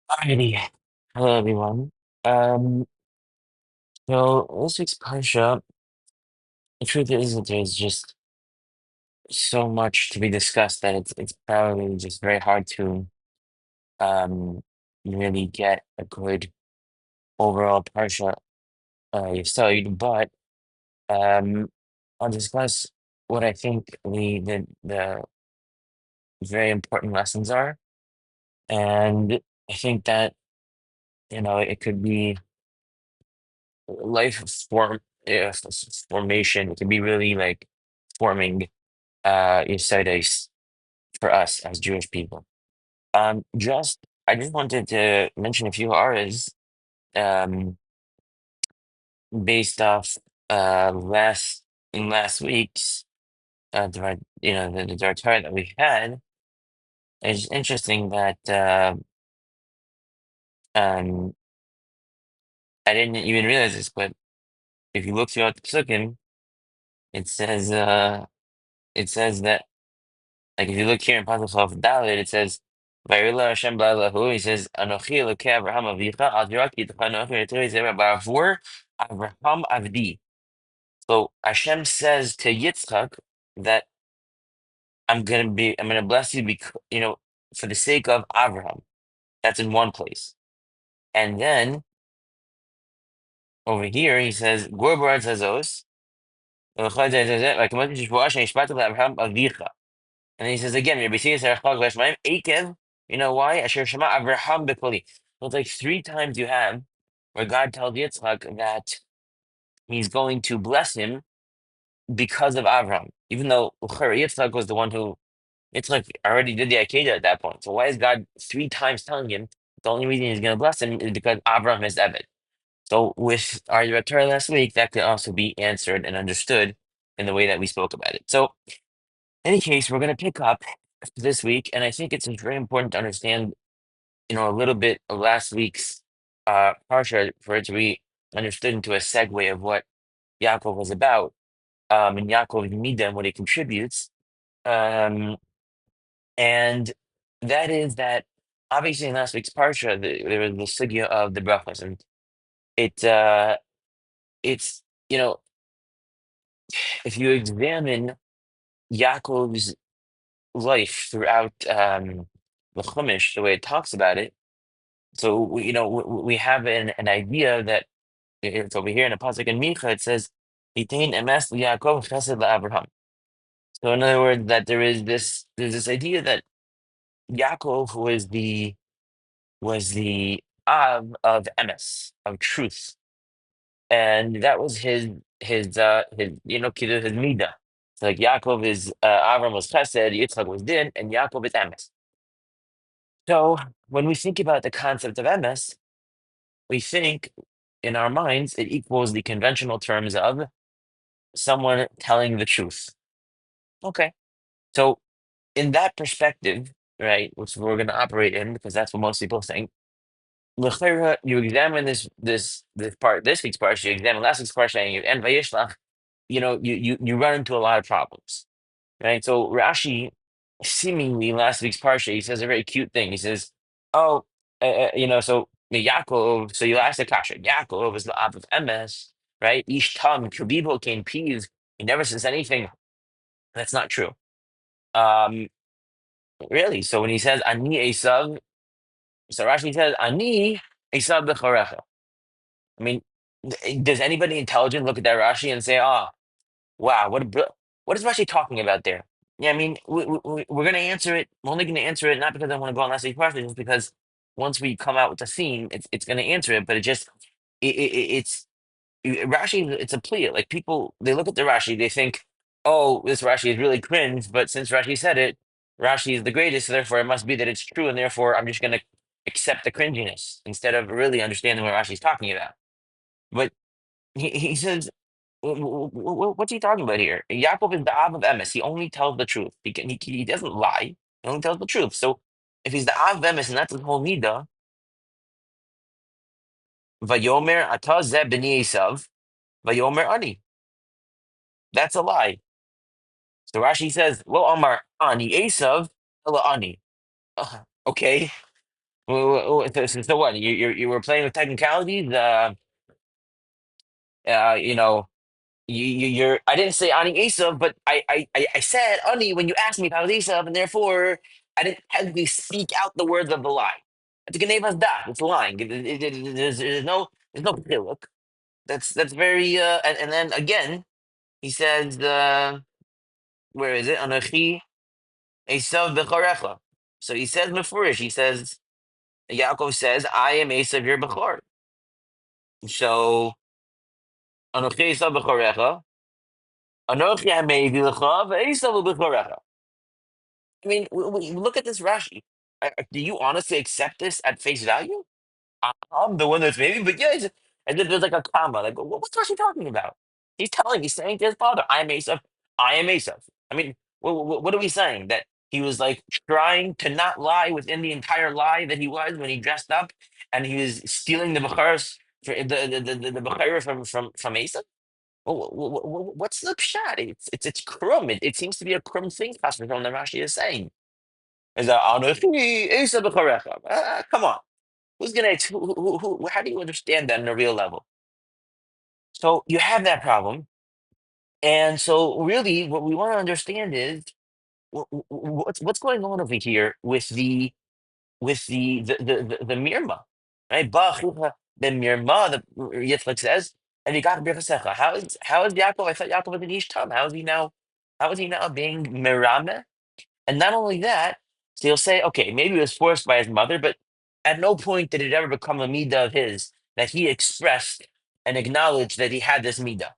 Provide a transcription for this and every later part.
Alrighty. Hello, everyone. Um, so this week's Parsha, the truth is that there's just so much to be discussed that it's probably just very hard to um really get a good overall Parsha studied, but um I'll discuss what I think the very important lessons are. And I think that, it could be life form formation. It can be really like forming Yesodis for us as Jewish people. I just wanted to mention a few auras um based off last week's the Torah that we had. It's interesting that um I didn't even realize this, but if you look throughout the Psukim, it says it says that, like, if you look here in Pasuk Dalet, it says, "Vayirla Hashem b'Elahu." He says, "Anochi Elokei Avraham Avicha Al Tirach Yitchanoch V'Yitzrei Zerah Ba'avur Avraham Avdi." So Hashem says to Yitzchak that I'm gonna bless you because, for the sake of Avraham. That's in one place, and then over here he says, "Gur Barat Hazos." And then he says again, Rabbi Sia Sarach Chag Veshmaim, Ekev, you know why? Asher Shema Avraham Bekoli. So it's like three times you have where God tells Yitzchak that he's going to bless him because of Avraham, even though Yitzchak was the one who, Yitzchak already did the Akedah at that point. So why is God three times telling him the only reason he's going to bless him is because Avraham is Eved? So with our Torah last week, that could also be answered and understood in the way that we spoke about it. So any case, we're going to pick up this week, and I think it's very important to understand, a little bit of last week's parsha for it to be understood into a segue of what Yaakov was about, and Yaakov's midah and what he contributes, um, and that is that obviously in last week's parsha there was the sugya of the brachos, and it it's if you examine Yaakov's life throughout the Chumash, the way it talks about it. So we have an idea that it's over here in the pasuk in Micha. It says, "Yitain emes Yaakov chesed la'Avraham." So in other words, that there's this idea that Yaakov was the of emes, of truth, and that was his midah. So like Yaakov is Avram was chesed, Yitzchak was din, and Yaakov is emes. So when we think about the concept of emes, we think in our minds it equals the conventional terms of someone telling the truth. Okay. So in that perspective, right, which we're going to operate in because that's what most people think, l'chera, you examine this week's parsha, you examine last week's parsha, and you end Vayishlach, you run into a lot of problems, right? So Rashi, seemingly in last week's parsha, he says a very cute thing. He says, "Oh, so Yaakov." So you ask the kasha. Yaakov is the Ab of Emes, right? Ish tam kubibo kain peeve. He never says anything that's not true. Um, really. So when he says Ani Esav, so Rashi says Ani Esav bechorecha. I mean, does anybody intelligent look at that Rashi and say, "Ah, wow, what is Rashi talking about there?" Yeah, I mean, we're going to answer it. We're only going to answer it not because I want to go on last week's question, just because once we come out with the theme, it's going to answer it. But it's Rashi. It's a plea. Like people, they look at the Rashi, they think, "Oh, this Rashi is really cringe." But since Rashi said it, Rashi is the greatest. So therefore, it must be that it's true, and therefore, I'm just going to accept the cringiness instead of really understanding what Rashi's talking about. But he says, what's he talking about here? Yaakov is the Av of Emes. He only tells the truth. He doesn't lie. He only tells the truth. So if he's the Av of Emes and that's his whole midah, Vayomer Atah Zeh B'nai Esav, Vayomer Ani. That's a lie. So Rashi says, Lo Amar Ani Esav, Ela Ani. Okay. So what? You were playing with technicalities. You know, you're. I didn't say Ani Esav, but I said Ani when you asked me if I was Esav, and therefore I didn't technically speak out the words of the lie. It's Genevas da. It's lying. There's no pillock. That's very. And then again, he says, where is it? Anachi Esav becharecha. So he says Mefurish. He says Yaakov says, I am Esav your bechor. So Anochi Esav becharecha. Anochi Hamevi lecha ve'Esav becharecha. I mean, look at this Rashi. Do you honestly accept this at face value? I'm the one that's maybe, but yeah, and then there's like a comma. Like, what's Rashi talking about? He's saying to his father, I am Esav. I am Esav. I mean, what are we saying? That he was like trying to not lie within the entire lie that he was when he dressed up and he was stealing the Bechars, for the Bechara from Esav? What's the pshat? It's krum. It seems to be a krum thing, Pastor, from the Rashi is saying. Is that Anochi Esav Becharecha? Come on. Who's gonna? How do you understand that on a real level? So you have that problem, and so really, what we want to understand is what's going on over here with the mirma, right? Ba'chucha the mirma, the Yitzchak says, and you got birchasecha. How is Yaakov? I thought Yaakov was an ish tam. How is he now? How is he now being mirame? And not only that, so he'll say, okay, maybe he was forced by his mother, but at no point did it ever become a midah of his that he expressed and acknowledged that he had this midah.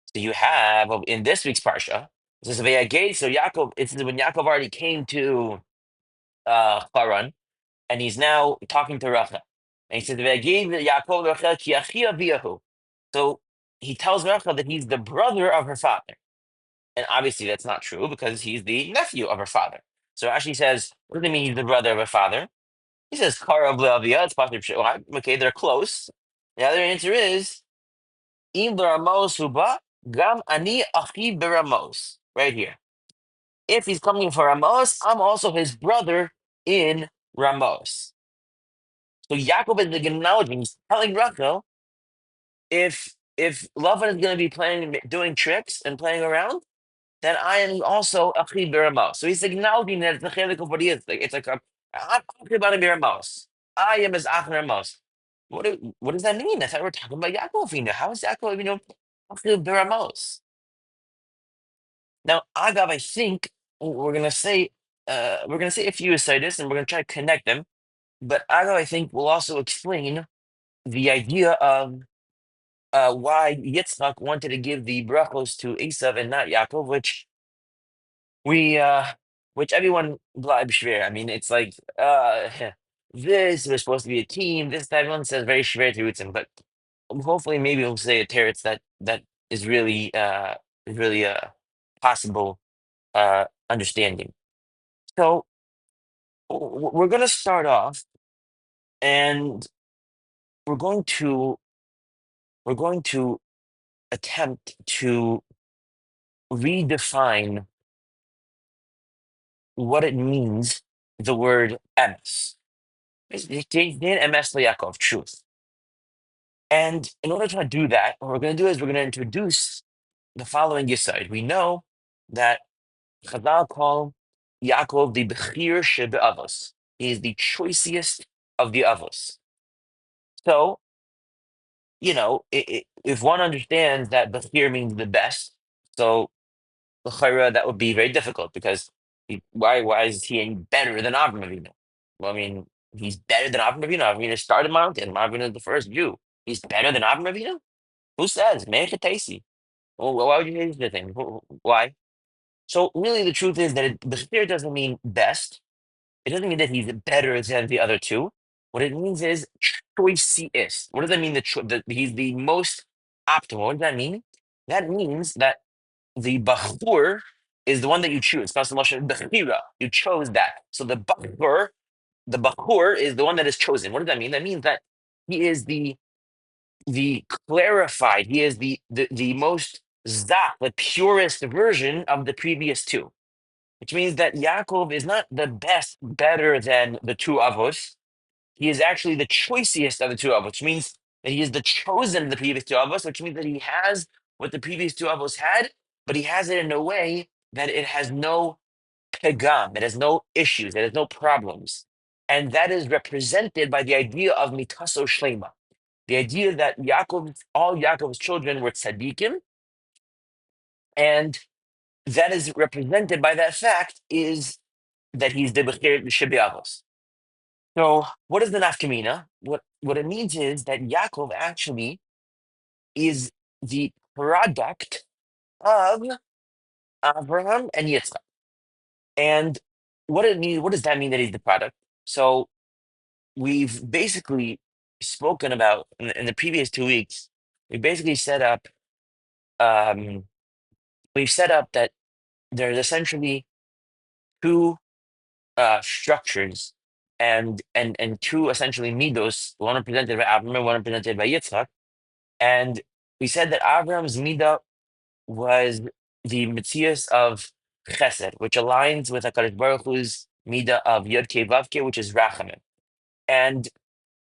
So you have in this week's parsha, this is Vayagid. So Yaakov, it's when Yaakov already came to Haran, and he's now talking to Rachel. And he says, Vayagid Yaakov Rachel ki achia biyahu. So he tells Rachel that he's the brother of her father. And obviously that's not true because he's the nephew of her father. So Rashi says, what does it mean he's the brother of her father? He says, Kara Blavia, it's possibly okay, they're close. The other answer is, Im Ramos Huba, Gam Ani Achi Beramos. Right here. If he's coming for Ramos, I'm also his brother in Ramos. So Yaakov is acknowledging, he's telling Rachel, if Lavan is going to be playing, doing tricks and playing around, then I am also Achi Biramos. So he's acknowledging that it's the chelik of what he is. Like, it's like, I'm talking about a Biramos. I am his Ach Biramos. What does that mean? That's how we're talking about Yaakov Avinu. How is Yaakov Avinu Achi Biramos? Now, Agav, I think we're gonna say a few aside and we're gonna try to connect them. But Agav, I think, will also explain the idea of why Yitzchak wanted to give the brachos to Esav and not Yaakov, we which everyone bleibt schwer. I mean, it's like this was supposed to be a team. This that everyone says very schwer to Utzim, but hopefully maybe we'll say a teretz that is really possible understanding. So we're gonna start off, and we're going to we're going to attempt to redefine what it means, the word emes. Emes Yaakov, truth. And in order to do that, what we're going to do is we're going to introduce the following Yesod. We know that Chazal call Yaakov the Bechir Shebe Avos. He is the choicest of the Avos. So, if one understands that Bechir means the best, so l'chayra, that would be very difficult because why is he any better than Avram Avinu? Well, I mean, he's better than Avram Avinu. Avinu started mountain. Avinu is the first Jew. He's better than Avram Avinu? Who says? Me'echetesi. Well, why would you say the thing? Why? So really, the truth is that Bechir doesn't mean best. It doesn't mean that he's better than the other two. What it means is choicest. What does that mean? That he's the most optimal. What does that mean? That means that the Bachur is the one that you choose. Bechira. You chose that. So the Bachur is the one that is chosen. What does that mean? That means that he is the clarified, he is the most zak, the purest version of the previous two, which means that Yaakov is not the best, better than the two avos. he is actually the choicest of the two avos, which means that he is the chosen of the previous two avos, which means that he has what the previous two avos had, but he has it in a way that it has no pegam, it has no issues, it has no problems. And that is represented by the idea of mitaso shlema, the idea that all Yaakov's children were tzaddikim, and that is represented by that fact is that he's the Bechir Shebiavos. So, what is the nafkamina? What it means is that Yaakov actually is the product of Abraham and Yitzchak. And what does that mean that he's the product? So, we've basically spoken about in the previous 2 weeks. We basically set up. Um, we've set up that there's essentially two structures and two essentially midos, one represented by Abraham, one represented by Yitzchak. And we said that Abraham's midah was the mitzias of chesed, which aligns with HaKadosh Baruch Hu's midah of Yod Kei Vav Kei, which is rachamim. And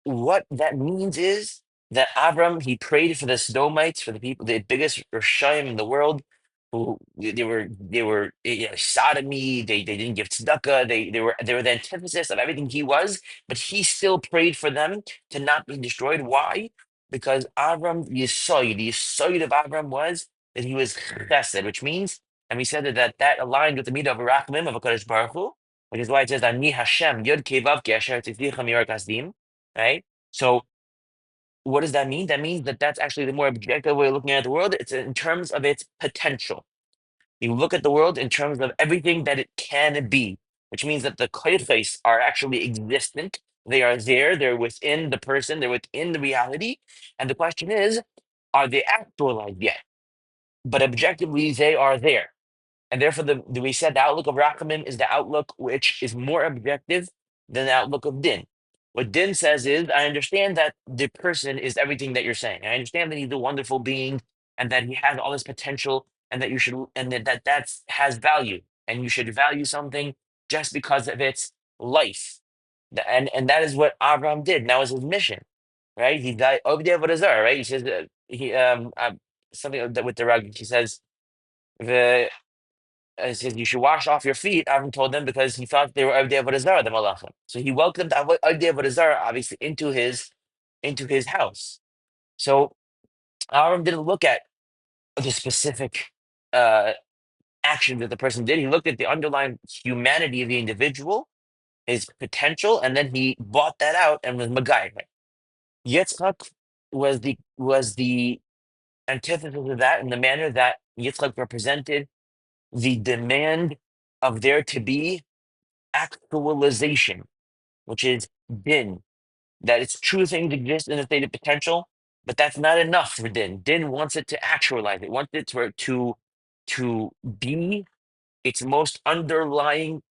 what that means is that Abram, he prayed for the Sodomites, for the people, the biggest Rishayim in the world, who they were sodomy. They didn't give tzedakah. They were the antithesis of everything he was. But he still prayed for them to not be destroyed. Why? Because Abram the Yisoid of Abram was that he was chesed, which means, and we said that aligned with the midah of Rachmim of Hakadosh Baruch Hu, which is why it says Ani Hashem Yod Kei Vav Kei Asher Tzivticha Mior Kasdim, right? So what does that mean? That means that that's actually the more objective way of looking at the world. It's in terms of its potential. You look at the world in terms of everything that it can be, which means that the koyches are actually existent. They are there. They're within the person. They're within the reality. And the question is, are they actualized yet? But objectively, they are there. And therefore, we said the outlook of Rachamim is the outlook which is more objective than the outlook of Din. What Din says is, I understand that the person is everything that you're saying. I understand that he's a wonderful being and that he has all this potential and that you should, and that's has value and you should value something just because of its life. And that is what Abraham did. And that was his mission, right? He died over there, right? He says, something with the rug. He says, says you should wash off your feet. Avram told them because he thought they were Avdei Avodah Zarah, the Malachim. So he welcomed Avdei Avodah Zarah, obviously, into his house. So Avram didn't look at the specific uh, action that the person did. He looked at the underlying humanity of the individual, his potential, and then he bought that out and was Magai. Yitzchak was the antithesis of that in the manner that Yitzchak represented the demand of there to be actualization, which is din, that its true things exist in a state of potential, but that's not enough for din. Din wants it to actualize. It wants it to be its most underlying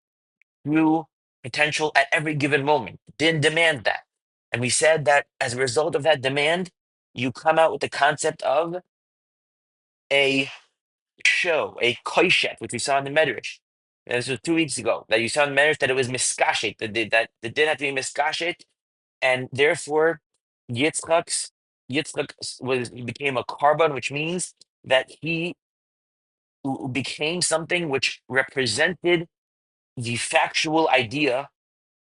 true potential at every given moment. Din demands that. And we said that as a result of that demand, you come out with the concept of a show, a koishet, which we saw in the Medrash. And this was 2 weeks ago that you saw in the Medrash that it was miskashet, that it didn't have to be miskashet, and therefore Yitzchak he became a carbon, which means that he became something which represented the factual idea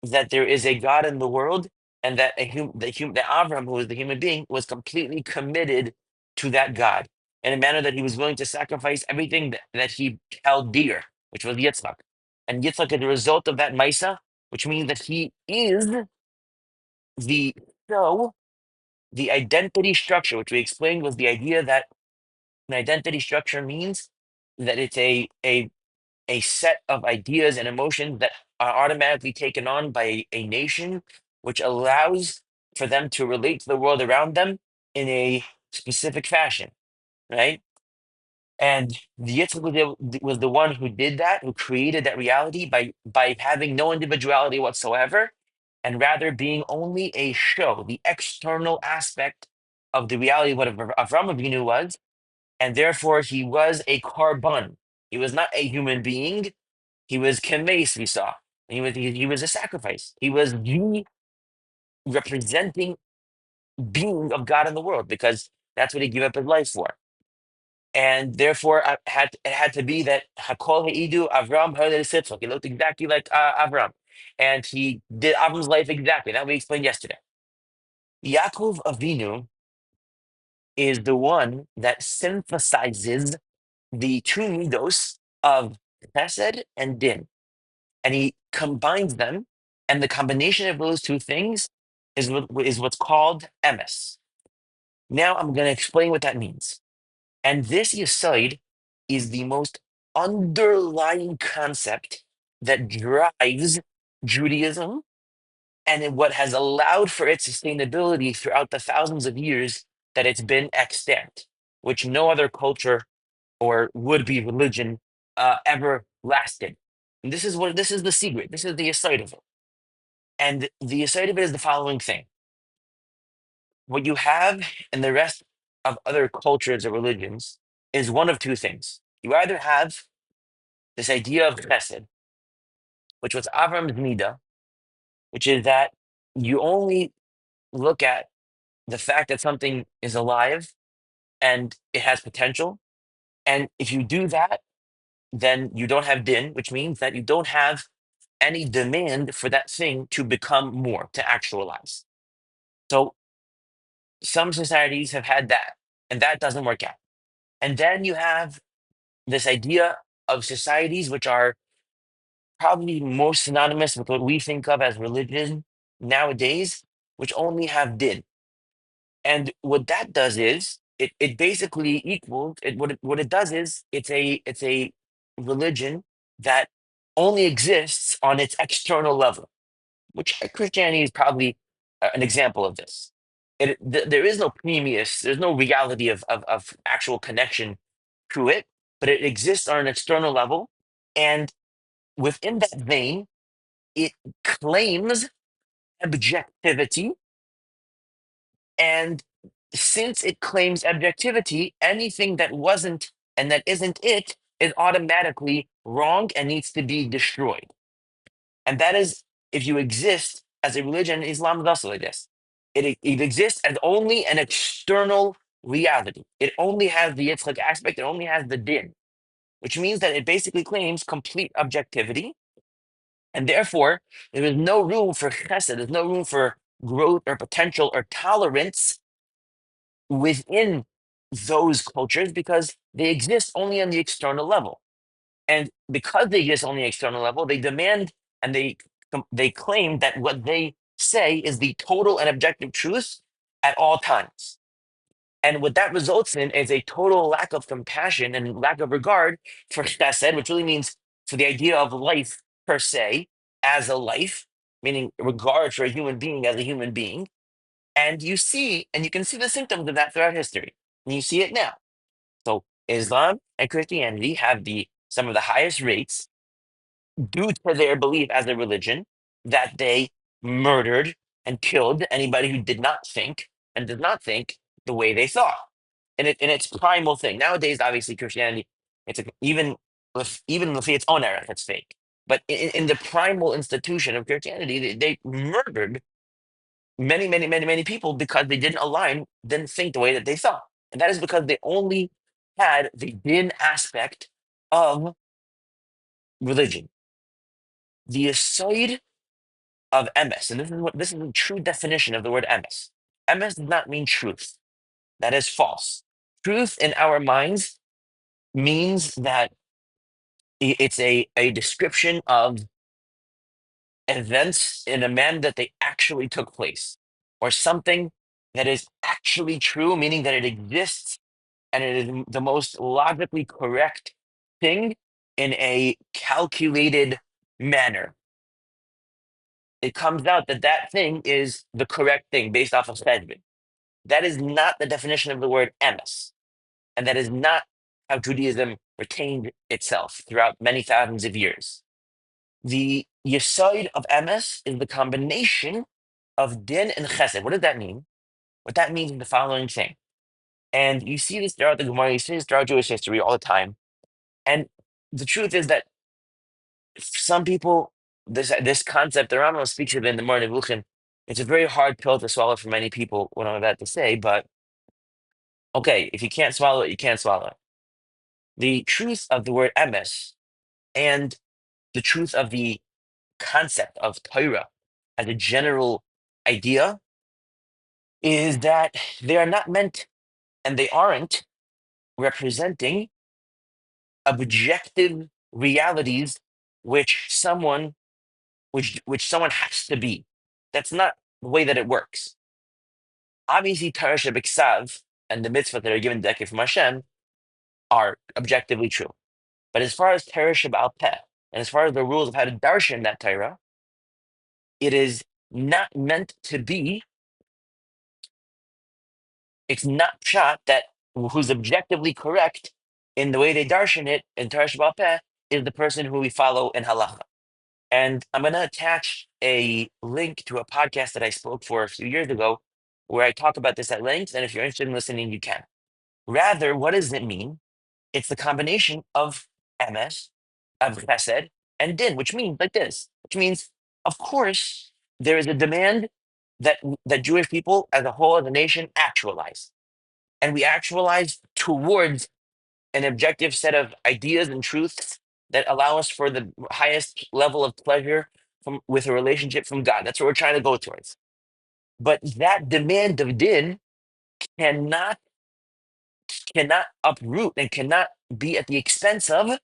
that there is a God in the world, and that that Avram, who was the human being, was completely committed to that God in a manner that he was willing to sacrifice everything that he held dear, which was Yitzchak. And Yitzchak is the result of that Maisa, which means that he is the show, the identity structure, which we explained was the idea that an identity structure means that it's a set of ideas and emotions that are automatically taken on by a nation, which allows for them to relate to the world around them in a specific fashion, right? And the Yitzchak was the one who did that, who created that reality by having no individuality whatsoever, and rather being only a show, the external aspect of the reality of what Avram Avinu was, and therefore he was a carbon. He was not a human being. He was kemes, we saw. He was a sacrifice. He was the representing being of God in the world, because that's what he gave up his life for. And therefore, it had to be that Hakol Heidu Avram Ha'oleh Sitzok. He looked exactly like Avram, and he did Avram's life exactly. That we explained yesterday. Yaakov Avinu is the one that synthesizes the two midos of Chesed and Din, and he combines them, and the combination of those two things is what's called emes. Now I'm going to explain what that means. And this Yesod is the most underlying concept that drives Judaism, and what has allowed for its sustainability throughout the thousands of years that it's been extant, which no other culture or would-be religion ever lasted. And this is the secret. This is the Yesod of it. And the Yesod of it is the following thing. What you have in the rest of other cultures or religions is one of two things. You either have this idea of chesed, which was Avram's Midah, which is that you only look at the fact that something is alive and it has potential. And if you do that, then you don't have din, which means that you don't have any demand for that thing to become more, to actualize. So some societies have had that, and that doesn't work out. And then you have this idea of societies which are probably most synonymous with what we think of as religion nowadays, which only have din. And what that does is it basically equals it. What it does is it's a religion that only exists on its external level, which Christianity is probably an example of this. There is no previous, there's no reality of actual connection to it, but it exists on an external level. And within that vein, it claims objectivity. And since it claims objectivity, anything that wasn't and that isn't it is automatically wrong and needs to be destroyed. And that is, if you exist as a religion, Islam is also like this. It exists as only an external reality. It only has the Yitzchak aspect, it only has the din, which means that it basically claims complete objectivity. And therefore, there is no room for chesed, there's no room for growth or potential or tolerance within those cultures because they exist only on the external level. And because they exist on the external level, they demand and they claim that what they say is the total and objective truth at all times. And what that results in is a total lack of compassion and lack of regard for chesed, which really means for the idea of life per se as a life, meaning regard for a human being as a human being. And you can see the symptoms of that throughout history. And you see it now. So Islam and Christianity have some of the highest rates due to their belief as a religion that they murdered and killed anybody who did not think and did not think the way they thought. And its primal thing. Nowadays, obviously, Christianity, even with its own era, it's fake. But in the primal institution of Christianity, they murdered many, many, many, many people because they didn't think the way that they thought. And that is because they only had the din aspect of religion. The aside of emes, and this is the true definition of the word emes. Emes does not mean truth. That is false. Truth in our minds means that it's a description of events in a manner that they actually took place, or something that is actually true, meaning that it exists and it is the most logically correct thing in a calculated manner. It comes out that that thing is the correct thing based off of Stedman. That is not the definition of the word emes, and that is not how Judaism retained itself throughout many thousands of years. The yesod of emes is the combination of din and chesed. What does that mean? What that means is the following thing. And you see this throughout the Gemara, you see this throughout Jewish history all the time. And the truth is that some people, this concept, the Rambam speaks of it in the Moreh Nevuchim, It's a very hard pill to swallow for many people, what I'm about to say, but okay, if you can't swallow it, you can't swallow it. The truth of the word emes and the truth of the concept of Torah as a general idea is that they are not meant and they aren't representing objective realities which someone has to be. That's not the way that it works. Obviously, Torah Shabbat and the mitzvah that are given decade from Hashem are objectively true. But as far as Torah Shabbat Peh, and as far as the rules of how to darshan that Torah, it is not meant to be, it's not shot that who's objectively correct in the way they darshan it in Torah Shabbat Peh is the person who we follow in halacha. And I'm going to attach a link to a podcast that I spoke for a few years ago where I talk about this at length. And if you're interested in listening, you can. Rather, what does it mean? It's the combination of emes, of chesed, and din, which means like this, which means, of course, there is a demand that Jewish people as a whole, as a nation, actualize. And we actualize towards an objective set of ideas and truths that allow us for the highest level of pleasure with a relationship from God. That's what we're trying to go towards. But that demand of din cannot cannot uproot and cannot be at the expense of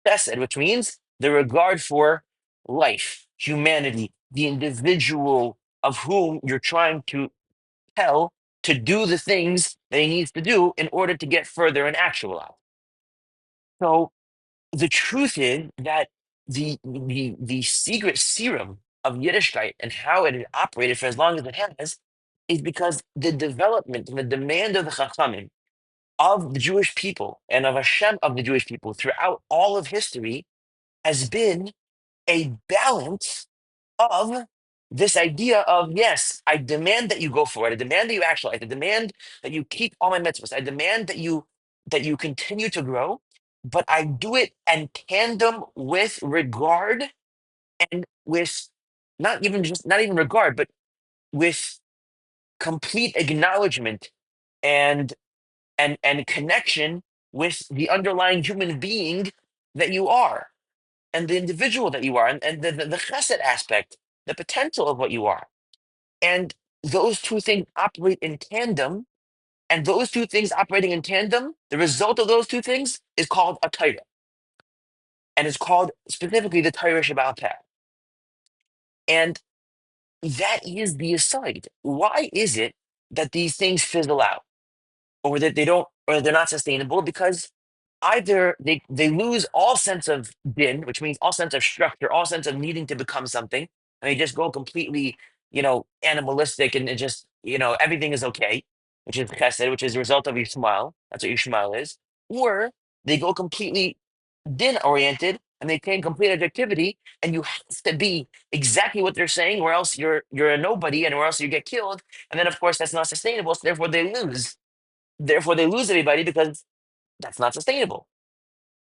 chesed, which means the regard for life, humanity, the individual of whom you're trying to tell to do the things that he needs to do in order to get further and actualize. So the truth is that the secret serum of Yiddishkeit and how it had operated for as long as it has is because the development and the demand of the Chachamim of the Jewish people and of Hashem of the Jewish people throughout all of history has been a balance of this idea of, yes, I demand that you go for it. I demand that you actualize. I demand that you keep all my mitzvahs. I demand that you continue to grow, but I do it in tandem with regard and with not even regard, but with complete acknowledgement and and connection with the underlying human being that you are and the individual that you are and the chesed aspect, the potential of what you are. And those two things operate in tandem. And those two things operating in tandem, the result of those two things is called a Torah. And it's called specifically the Torah Shabbat Peh. And that is the aside. Why is it that these things fizzle out? Or that they don't, or they're not sustainable? Because either they lose all sense of din, which means all sense of structure, all sense of needing to become something, and they just go completely, animalistic and just, everything is okay, which is chesed, which is a result of Yishmael. That's what Yishmael is. Or they go completely din oriented and they attain complete objectivity, and you have to be exactly what they're saying, or else you're a nobody, and or else you get killed. And then of course that's not sustainable. So therefore they lose. Therefore they lose everybody because that's not sustainable.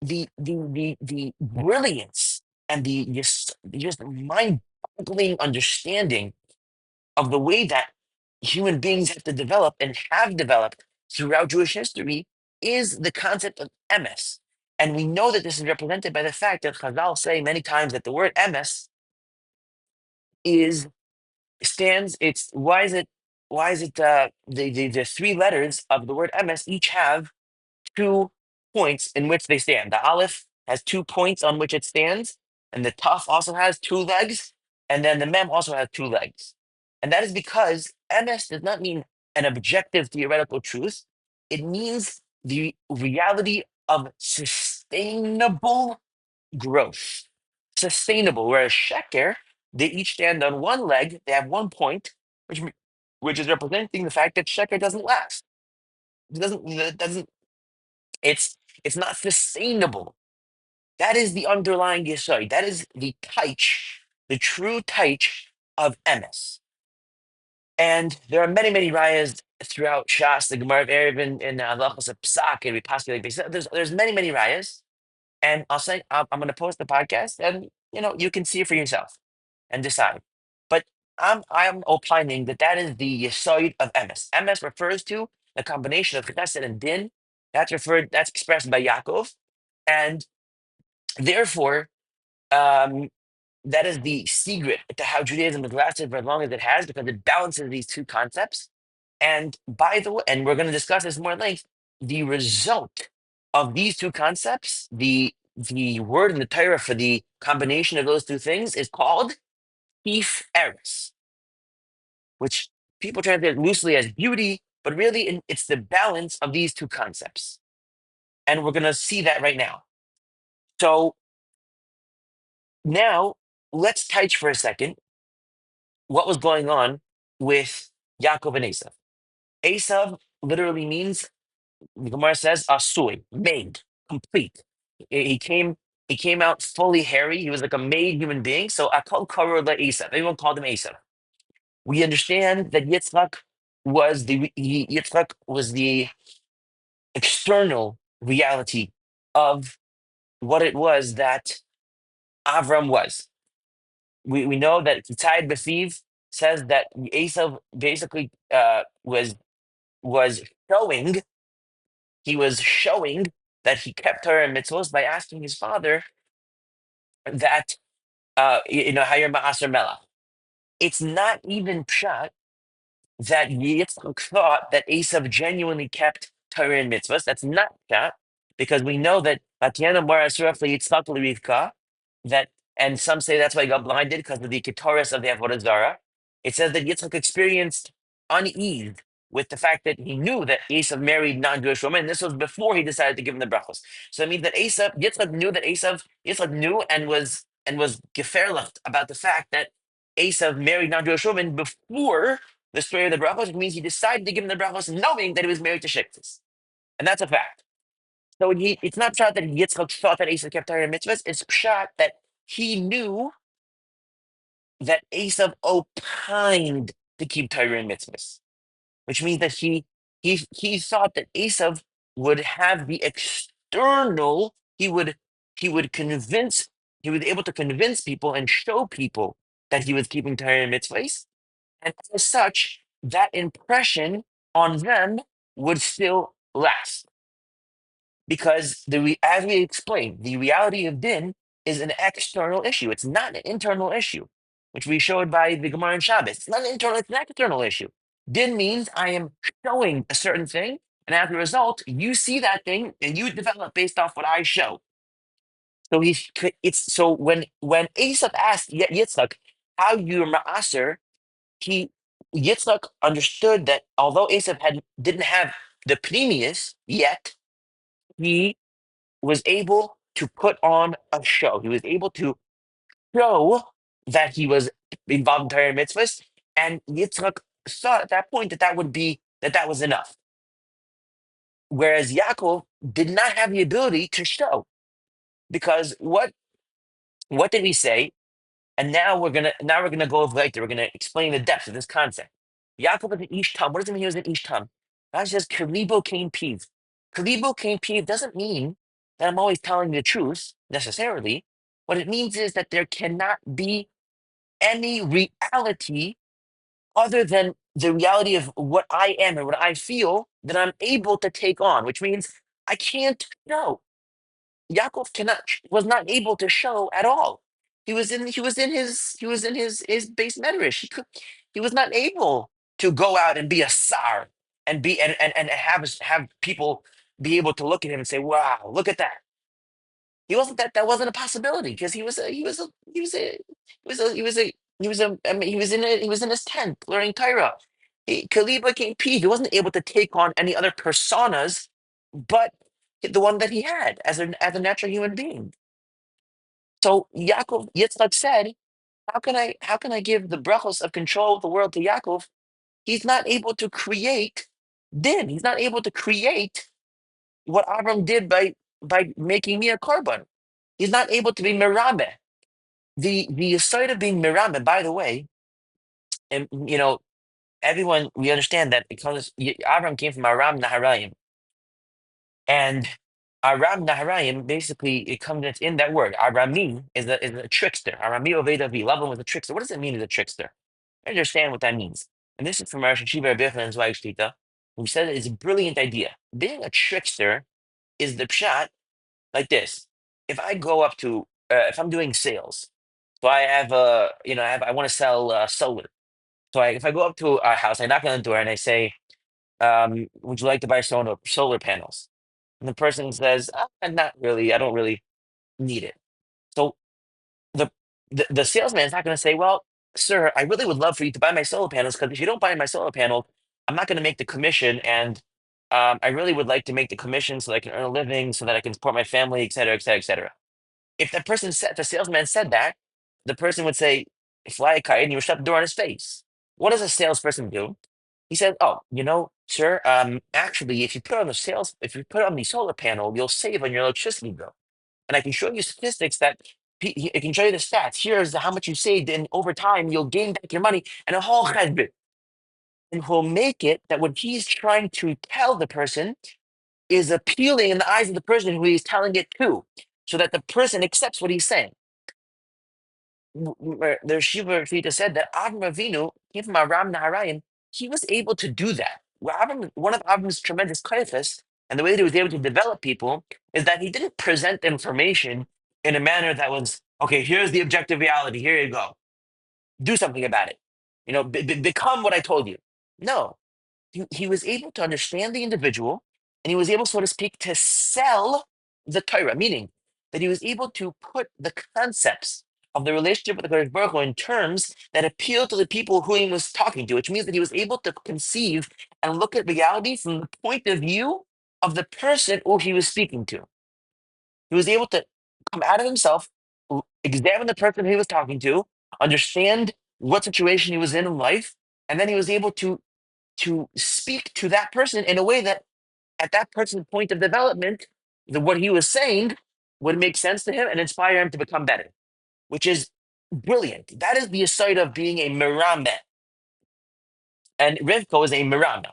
The brilliance and the just mind-boggling understanding of the way that human beings have to develop and have developed throughout Jewish history is the concept of emes. And we know that this is represented by the fact that Chazal say many times that the word emes is stands. It's why is it the three letters of the word emes each have two points in which they stand. The Aleph has 2 points on which it stands, and the Taf also has two legs, and then the Mem also has two legs. And that is because MS does not mean an objective theoretical truth. It means the reality of sustainable growth. Sustainable. Whereas Sheker, they each stand on one leg, they have 1 point, which is representing the fact that Sheker doesn't last. It doesn't it's not sustainable. That is the underlying yesod. That is the taich, the true taich of emes. And there are many, many rayas throughout Shas, the Gemara of Eruvin, in Halachos Psak, and we possibly there's many, many rayas. And I'll say I'm going to post the podcast, and you can see it for yourself and decide. But I'm opining that that is the yisoid of emes. Emes refers to the combination of chesed and din. That's expressed by Yaakov, and therefore, um, that is the secret to how Judaism has lasted for as long as it has, because it balances these two concepts. And by the way, and we're going to discuss this more at length, the result of these two concepts, the word in the Torah for the combination of those two things is called if eres, which people translate loosely as beauty, but really it's the balance of these two concepts. And we're going to see that right now. So now let's touch for a second what was going on with Yaakov and Esav. Esav literally means, the Gemara says, asui, made, complete. He came out fully hairy. He was like a made human being. So Akal Karor la Esav. Everyone called him Esav. We understand that Yitzchak was the external reality of what it was that Avram was. We know that Kitai B'Siv says that Esav basically was showing he was showing that he kept Torah and mitzvos by asking his father that Hayir Ma'aser Melach. It's not even pshat that Yitzchak thought that Esav genuinely kept Torah and mitzvahs. That's not that, because we know that Vatiana Mara Surah Yitzchak Rivka, that, and some say that's why he got blinded because of the Ketores of the Avodah Zarah. It says that Yitzchak experienced unease with the fact that he knew that Esav married non-Jewish women, and this was before he decided to give him the brachos. So it means that Yitzchak knew that Yitzchak knew and was geferlach about the fact that Esav married non-Jewish women before the story of the brachos, which means he decided to give him the brachos knowing that he was married to Shiktis. And that's a fact. So it's not pshat that Yitzchak thought that Esav kept Torah and mitzvahs. It's pshat that he knew that Esav opined to keep Torah and mitzvahs, which means that he thought that Esav would have the external, he would convince, he was able to convince people and show people that he was keeping Torah and mitzvahs. And as such, that impression on them would still last. Because as we explained, the reality of din is an external issue. It's not an internal issue, which we showed by the Gemara and Shabbos. It's not an internal, it's an external issue. Din means I am showing a certain thing, and as a result, you see that thing and you develop based off what I show. So when Esav asked Yitzchak, how you ma'aser, he Yitzchak understood that although Esav didn't have the pneumius yet, he was able to put on a show. He was able to show that he was involved in Torah and mitzvahs, and Yitzchak thought at that point that was enough. Whereas Yaakov did not have the ability to show, because what did we say? And now we're gonna go over later. We're gonna explain the depth of this concept. Yaakov was an ish tam. What does it mean he was an ish tam? Rashi says kalibo kain piv. Kalibo kain piv doesn't mean that I'm always telling the truth necessarily. What it means is that there cannot be any reality other than the reality of what I am and what I feel that I'm able to take on, which means I can't know. Yaakov was not able to show at all. He was in his base medrash. He was not able to go out and be a sar and be and have people be able to look at him and say, "Wow, look at that." He wasn't that wasn't a possibility because he was in his tent learning Torah. Kaliba came P. He wasn't able to take on any other personas but the one that he had as a natural human being. So Yitzchak said, how can I give the brachos of control of the world to Yaakov? He's not able to create din. He's not able to create what Avram did by making me a korban. He's not able to be mirame. The side of being mirame, by the way, and everyone, we understand that because Avram came from Aram Naharaim, and Aram Naharaim, basically, it comes in that word. Arami is a trickster. Arami Ovedavi. Laban was a trickster. What does it mean as a trickster? I understand what that means. And this is from Rosh Hashiva Rabbi Yochanan's wife Shlita, who said it's a brilliant idea. Being a trickster is the pshat like this. If I go up to, if I'm doing sales, so I have I want to sell solar. So if I go up to a house, I knock on the door and I say, would you like to buy solar panels? And the person says, not really. I don't really need it. So the the salesman is not going to say, well, sir, I really would love for you to buy my solar panels because if you don't buy my solar panel, I'm not going to make the commission, and I really would like to make the commission so that I can earn a living, so that I can support my family, et cetera, et cetera, et cetera. If the salesman said that, the person would say, fly a kite, and you would shut the door on his face. What does a salesperson do? He said, "Oh, sir, actually, if you put on the solar panel, you'll save on your electricity bill. And I can show you statistics that I can show you the stats. Here's how much you saved, and over time, you'll gain back your money and a whole chesed." And he'll make it that what he's trying to tell the person is appealing in the eyes of the person who he's telling it to, so that the person accepts what he's saying. The Shiva Rita said that Avram Avinu came from Aram Naharaim. He was able to do that. One of Avram's tremendous kaiphas, and the way that he was able to develop people, is that he didn't present information in a manner that was, okay, here's the objective reality. Here you go. Do something about it. Become what I told you. No, he was able to understand the individual, and he was able, so to speak, to sell the Torah, meaning that he was able to put the concepts of the relationship with the Kodesh Baruch Hu in terms that appealed to the people who he was talking to, which means that he was able to conceive and look at reality from the point of view of the person who he was speaking to. He was able to come out of himself, examine the person he was talking to, understand what situation he was in life, and then he was able to speak to that person in a way that at that person's point of development, what he was saying would make sense to him and inspire him to become better, which is brilliant. That is the aside of being a Mirame. And Rivko is a Mirame.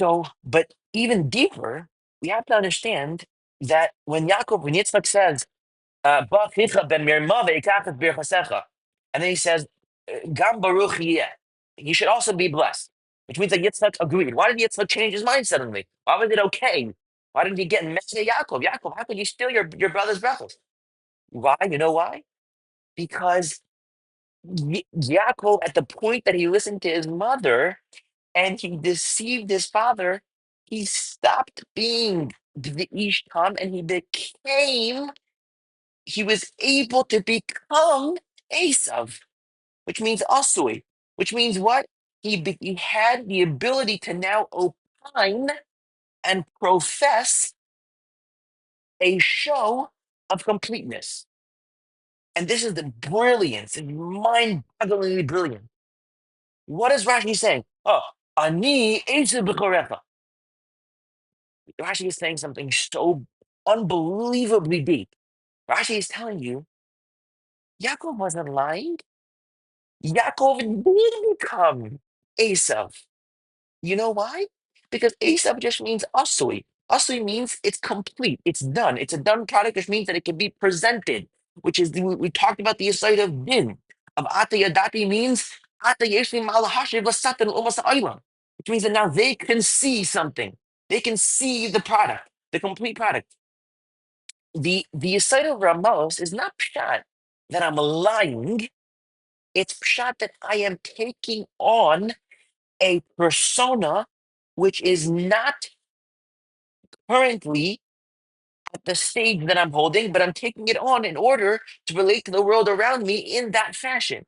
So, but even deeper, we have to understand that when Yitzchak says, "Bach Yitzchak ben Mirma ve'ikach et birchasecha," and then he says, "Gam baruch yeh," you should also be blessed, which means that Yitzchak agreed. Why did Yitzchak change his mind suddenly? Why was it okay? Why didn't he get mad at Yaakov? Yaakov, how could you steal your brother's brachos? Why? You know why? Because Yaakov, at the point that he listened to his mother and he deceived his father, he stopped being the Ishtam and he was able to become Esav, which means Asui, which means what? He had the ability to now opine and profess a show of completeness. And this is the brilliance, and mind-bogglingly brilliant. What is Rashi saying? Oh, Ani Esav b'chorecha. Rashi is saying something so unbelievably deep. Rashi is telling you, Yaakov wasn't lying. Yaakov did become Esav. You know why? Because Esav just means asui. Asui means it's complete, it's done. It's a done product, which means that it can be presented, which is, we talked about the side of din. Of ata yadati means ata yeshli malahashiv lasatan umas aylam, which means that now they can see something. They can see the product, the complete product. The side of Ramos is not pshat that I'm lying. It's pshat that I am taking on a persona which is not currently at the stage that I'm holding, but I'm taking it on in order to relate to the world around me in that fashion,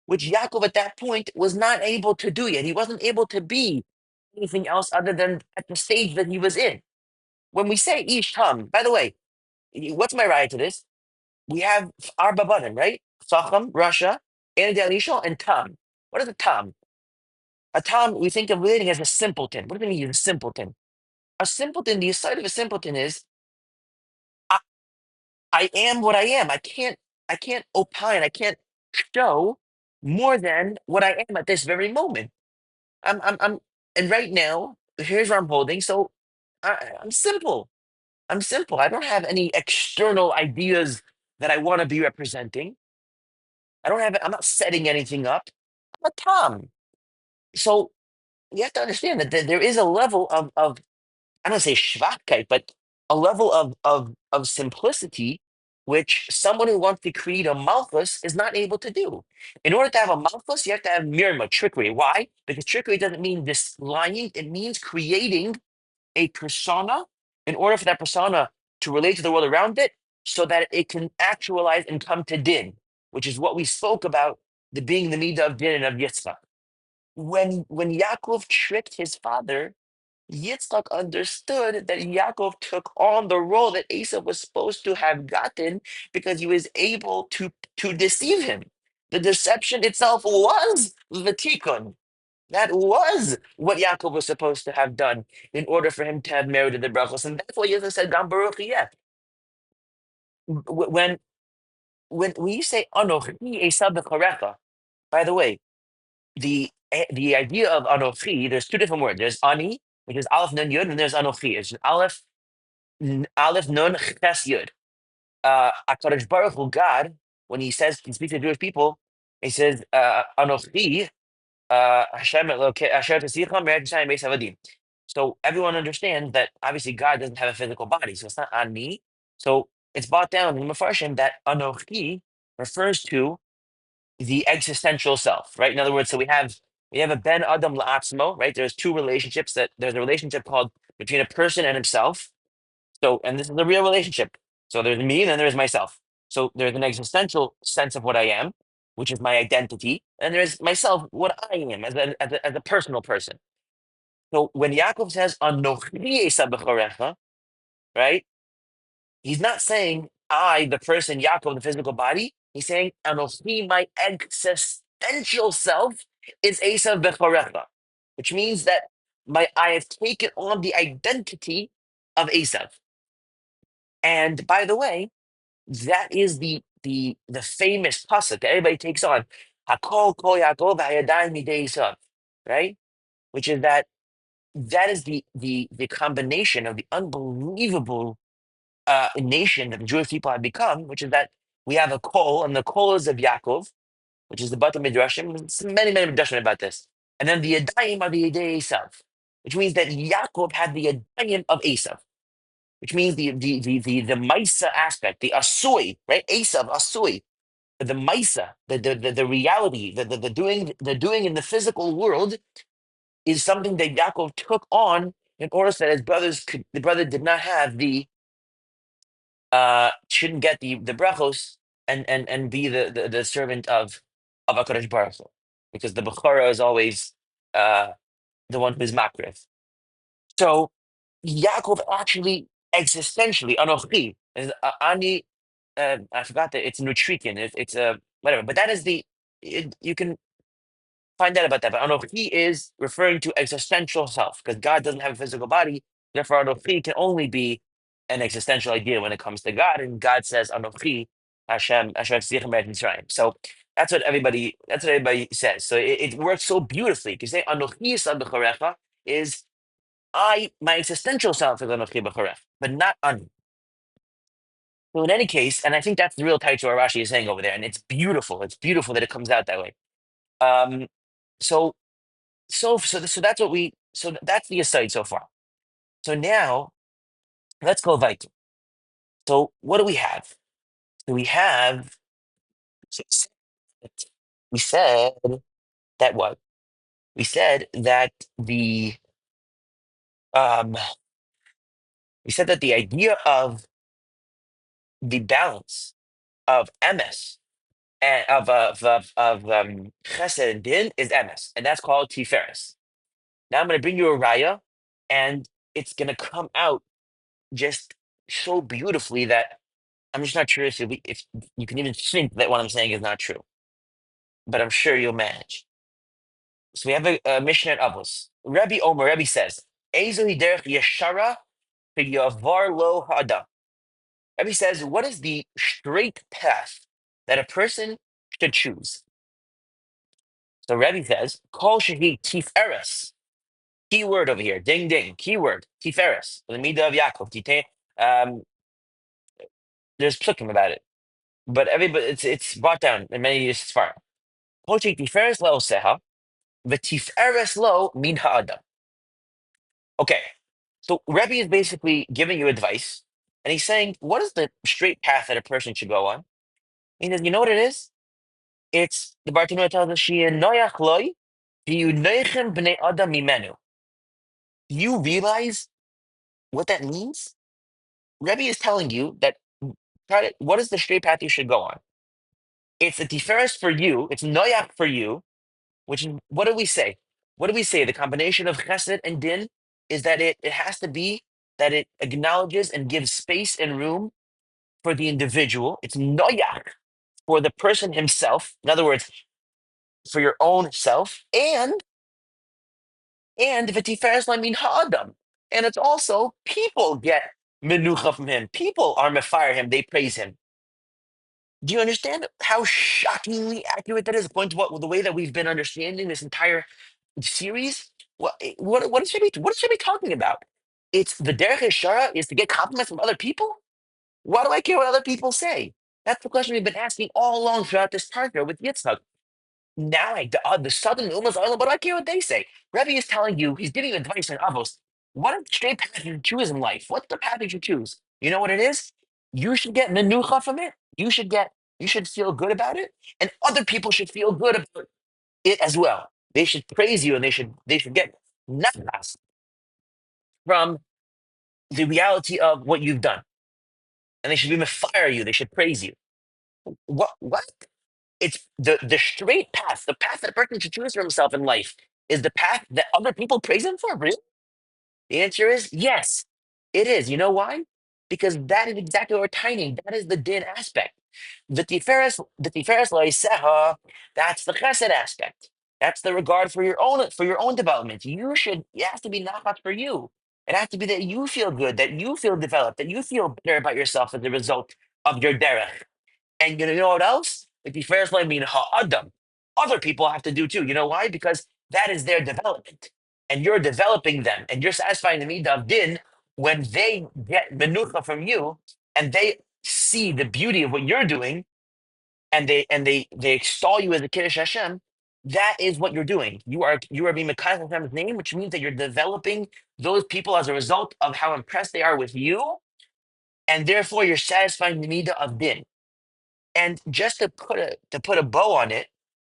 which Yaakov at that point was not able to do yet. He wasn't able to be anything else other than at the stage that he was in. When we say Ish Tam, by the way, what's my right to this? We have Arba Banim, right? Sacham, Russia, Anadel Ishal, and Tam. What is a Tam? A Tam, we think of relating as a simpleton. What do we mean, a simpleton? A simpleton, the side of a simpleton is I, I am what I am. I can't opine. I can't show more than what I am at this very moment. I'm and right now, here's where I'm holding. So I'm simple. I'm simple. I don't have any external ideas that I want to be representing. I don't have it. I'm not setting anything up. I'm a Tom. So you have to understand that there is a level of I don't say schwachkeit, but a level of simplicity which someone who wants to create a malchus is not able to do. In order to have a malchus, you have to have mirma, trickery. Why? Because trickery doesn't mean this lying, it means creating a persona in order for that persona to relate to the world around it so that it can actualize and come to din, which is what we spoke about, the being the midah of din and of Yitzchak. When Yaakov tricked his father, Yitzchak understood that Yaakov took on the role that Esau was supposed to have gotten because he was able to deceive him. The deception itself was the tikkun. That was what Yaakov was supposed to have done in order for him to have merited the brachos. And that's why Yitzchak said, Gam Baruch Yeh. When when you say Anochi Esau b'chorecha, by the way, the idea of Anochi, there's two different words. There's Ani, which is Aleph Nun Yud, and there's Anochi. It's Aleph Nun Ches Yud. HaKadosh Baruch Hu, God, when he speaks to Jewish people, he says, Anochi, Hashem Asher Tesicham Me'eretz Yisrael Beis Avadim. So everyone understands that obviously God doesn't have a physical body, so it's not Ani. So it's brought down in the Mefarshim that Anochi refers to the existential self, right? In other words, so we have a Ben Adam La'atzmo, right? There's two relationships that there's a relationship called between a person and himself. So, and this is a real relationship. So there's me and then there's myself. So there's an existential sense of what I am, which is my identity, and there's myself, what I am as a personal person. So when Yaakov says Anochi Esav b'chorecha, right? He's not saying I, the person, Yaakov, the physical body. He's saying Anochi, my existential self, is Esav b'chorecha, which means that I have taken on the identity of Esav. And by the way, that is the famous pasuk that everybody takes on. Hakol kol Yaakov hayadayim midei Esav, right? Which is that is the combination of the unbelievable nation that the Jewish people have become, which is that we have a kol, and the kol is of Yaakov, which is the Bata Midrashim. There's many Midrashim about this. And then the Yadayim are the Yedei Esav, which means that Yaakov had the Yadayim of Esav, which means the Maisa aspect, the Asui, right? Esav, Asui, the Maisa, the reality, the doing in the physical world is something that Yaakov took on in order so that the brother did not have shouldn't get the brachos and be the servant of HaKadosh Baruch Hu, because the Bechorah is always uh, the one who's makrif. So Yaakov actually existentially, Anochi, is Ani, I forgot that it's Nutrikin, it's a whatever, but that is you can find out about that. But Anochi is referring to existential self because God doesn't have a physical body. Therefore, Anochi can only be an existential idea when it comes to God. And God says, Anochi, Hashem, Asher Tzidchem Eretz Mitzrayim. So that's what everybody says. So it works so beautifully. You say Anochi Yisad B'chorecha is my existential self is Anochi B'chorech, but not Ani. So in any case, and I think that's the real title Rashi is saying over there, and it's beautiful. It's beautiful that it comes out that way. Um, so so that's that's the aside so far. So now let's go Viking. So what do we have? So we have so we said that what? We said that um the idea of the balance of MS and of chesed and din is MS, and that's called tiferes. Now I'm going to bring you a raya, and it's going to come out just so beautifully that I'm just not sure if you can even think that what I'm saying is not true, but I'm sure you'll manage. So we have a mission at Avos. Rebbe says, Ezo hiderech yeshara yavar lo ha'adam. Rebbe says, what is the straight path that a person should choose? So Rebbe says, Kol shehi tiferes. Keyword over here, ding ding, keyword, tiferes. The midah of Yaakov. There's psukim about it. but everybody it's brought down in many years far. Pochik tiferes lo seha, v'tiferes lo min ha'adam. Okay, so Rebbe is basically giving you advice, and he's saying, what is the straight path that a person should go on? He says, you know what it is? It's the Bartanura tells us, "She'en noyach loy, v'yunochem b'nei adam mimenu." Do you realize what that means? Rebbe is telling you that what is the straight path you should go on? It's a tiferes for you, it's noyach for you, which is, what do we say? What do we say? The combination of chesed and din is that it has to be that it acknowledges and gives space and room for the individual. It's noyach for the person himself. In other words, for your own self, and v'tiferes lo min ha'adam. And it's also people get menucha from him. People are mefire him. They praise him. Do you understand how shockingly accurate that is? According to the way that we've been understanding this entire series. What should be talking about? It's the derech yeshara is to get compliments from other people. Why do I care what other people say? That's the question we've been asking all along throughout this partner with Yitzchak. Now the southern Umas Island, but I care what they say. Rebbe is telling you, he's giving you advice on Avos. What is the straight path you choose in life? What's the path you should choose? You know what it is? You should get menucha from it. You should feel good about it, and other people should feel good about it as well. They should praise you, and they should get nachas from the reality of what you've done, and they should be fire you. They should praise you. What? It's the straight path, the path that a person should choose for himself in life is the path that other people praise him for. Really? The answer is yes, it is. You know why? Because that is exactly what we're tining. That is the din aspect. The tiferes loiseha, that's the chesed aspect. That's the regard for your own development. It has to be nachat for you. It has to be that you feel good, that you feel developed, that you feel better about yourself as a result of your derech. And you know what else? Like the first line mean ha'adam. Other people have to do too. You know why? Because that is their development. And you're developing them. And you're satisfying the midah of din when they get menucha from you and they see the beauty of what you're doing and they extol you as a Kiddush Hashem. That is what you're doing. You are being Mekayim Hashem's name, which means that you're developing those people as a result of how impressed they are with you, and therefore you're satisfying the midah of din. And just to put a bow on it,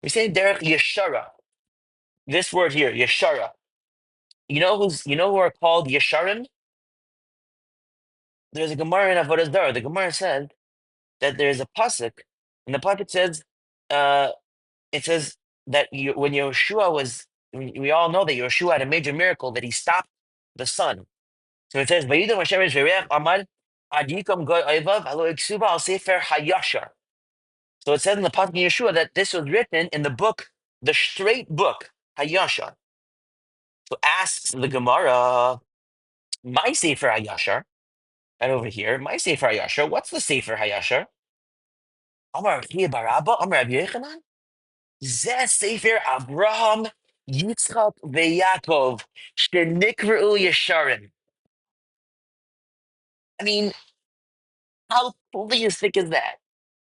we say Derek Yeshara. This word here, Yeshara. You know who are called Yesharim? There's a Gemara in Avodah Zarah. The Gemara says that there's a pasuk, and the pasuk says, uh, it says that when Yeshua was, we all know that Yeshua had a major miracle that he stopped the sun. So it says, "Vayidam Hashem es v'reach amad ad yikom goy oivav alo iksuba al sefer hayashar." So it says in the Pasuk in Yeshua that this was written in the book, the straight book, Hayashar. So asks the Gemara, my Sefer Hayashar, and over here, my Sefer Hayashar, what's the Sefer Hayashar? Amar Rabbi Barabba, Amar Rabbi Yechanan, Zeh Sefer Abraham, Yitzchak, veYaakov, Shenikru Yesharim. I mean, how theistic is that?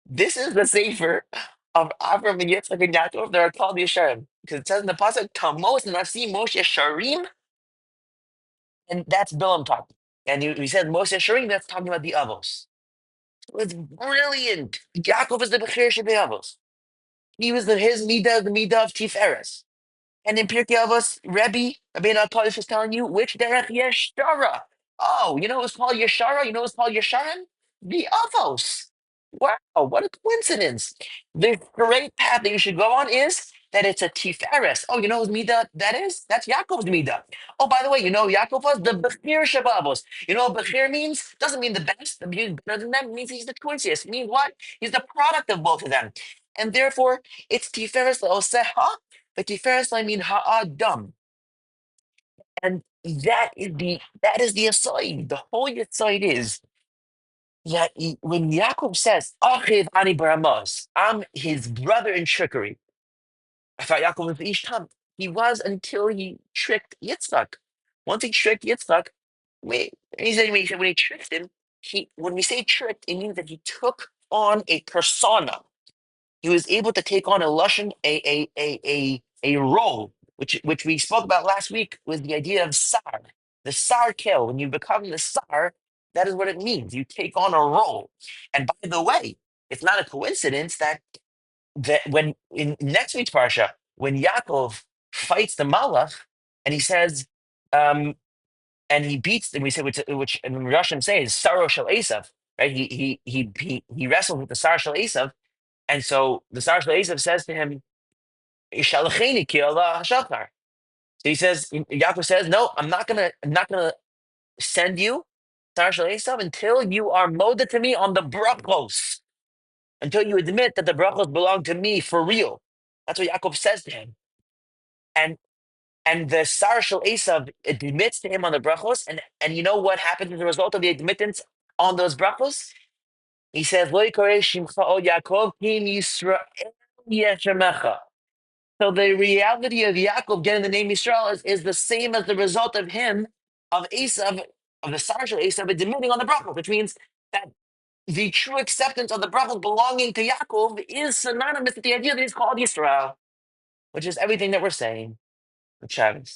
This is the Sefer of Abraham and Yitzchak and Yaakov that are called Yesharim. Because it says in the Pasuk, Tamos Nasi Moshe Yesharim, and that's Bilam talking. And he said Moshe Yesharim, that's talking about the Avos. It's brilliant. Yaakov is the Bechir Shebei Avos. He was his Midah, the Midah of Tiferes. And in Pirkei Avos, Rabbi Kodesh is telling you which derech Yeshara. Oh, you know what's called Yeshara? You know what's called Yesharim? The Avos. Wow, what a coincidence. The great path that you should go on is that it's a Tiferes. Oh, you know whose Midah that is? That's Yaakov's Midah. Oh, by the way, you know Yaakov was the Bechir Shabavos. You know what Bechir means? Doesn't mean the best. The better than that means he's the twinsiest. It means what? He's the product of both of them. And therefore, it's Tiferes Le'oseha, but Tiferes I mean Ha'adam. And that is the aside. The whole aside is that when Yaakov says, Achiv Ani Baramaz, I'm his brother in trickery. I thought Yaakov was Ishtam. He was until he tricked Yitzchak. Once he tricked Yitzchak, he said when he tricked him, when we say tricked, it means that he took on a persona. He was able to take on a lashon, a role, which we spoke about last week, was the idea of sar, the sar kill. When you become the sar, that is what it means. You take on a role. And by the way, it's not a coincidence that when in next week's parsha, when Yaakov fights the Malach, and he says, and he beats, and we say which in Russian say is Saro Shel Esav, right? He wrestles with the Sar Shel Esav, and so the Sar Shel Esav says to him, "Ishalacheni ki Allah hashachar." So he says, Yaakov says, "No, I'm not gonna send you, Sar Shel Esav, until you are molded to me on the brachos, until you admit that the brachos belong to me for real." That's what Yaakov says to him, and and the Sar Shel Esav admits to him on the brachos, and you know what happens as a result of the admittance on those brachos? He says, "Lo yikarei shimcha od Yaakov kim Yisrael yeshemecha." So the reality of Yaakov getting the name Yisrael is the same as the result of him, of Esav, of the Sar Shel Esav admitting on the brachos, which means that the true acceptance of the brachos belonging to Yaakov is synonymous with the idea that he's called Yisrael, which is everything that we're saying with Shabbos.